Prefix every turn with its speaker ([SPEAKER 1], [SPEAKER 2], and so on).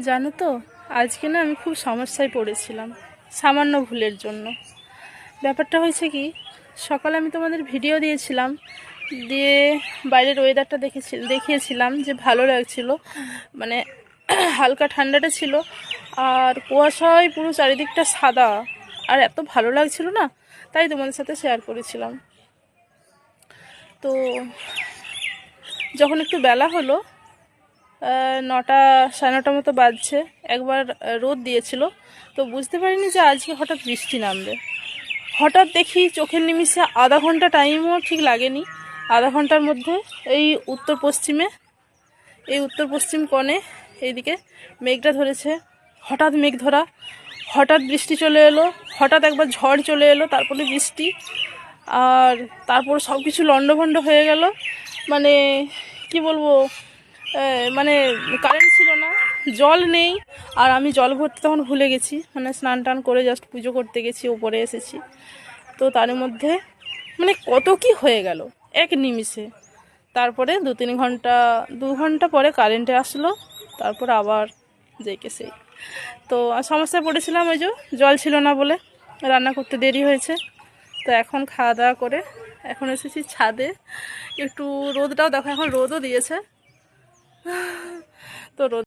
[SPEAKER 1] জানো তো, আজকে না আমি খুব সমস্যায় পড়েছিলাম সামান্য ভুলের জন্য। ব্যাপারটা হয়েছে কি, সকালে আমি তোমাদের ভিডিও দিয়েছিলাম, দিয়ে বাইরের ওয়েদারটা দেখিয়েছিলাম যে ভালো লাগছিল, মানে হালকা ঠান্ডাটা ছিল, আর কুয়াশায় পুরো চারিদিকটা সাদা, আর এত ভালো লাগছিল না, তাই তোমাদের সাথে শেয়ার করেছিলাম। তো যখন একটু বেলা হলো, 9টা 9:30 মতো বাজছে, একবার রোদ দিয়েছিল, তো বুঝতে পারিনি যে আজকে হঠাৎ বৃষ্টি নামবে। হঠাৎ দেখি চোখের নিমিষে আধা ঘন্টা টাইমও ঠিক লাগেনি, আধা ঘন্টার মধ্যে এই উত্তর পশ্চিম কোণে এইদিকে মেঘটা ধরেছে। হঠাৎ মেঘ ধরা, হঠাৎ বৃষ্টি চলে এলো, হঠাৎ একবার ঝড় চলে এলো, তারপরে বৃষ্টি, আর তারপর সব কিছু লণ্ডভণ্ড হয়ে গেল। মানে কি বলবো, মানে কারেন্ট ছিল না, জল নেই, আর আমি জল ভরতে তখন ভুলে গেছি, মানে স্নান টান করে জাস্ট পুজো করতে গেছি, ওপরে এসেছি। তো তার মধ্যে মানে কত কি হয়ে গেল এক নিমিষে। তারপরে 2-3 ঘন্টা পরে কারেন্টে আসলো, তারপর আবার যেকে সেই। তো সমস্যায় পড়েছিলাম, ওই যে জল ছিল না বলে রান্না করতে দেরি হয়েছে। তো এখন খাওয়া দাওয়া করে এখন এসেছি ছাদে, একটু রোদটাও দেখো, এখন রোদও দিয়েছে। তো রোদ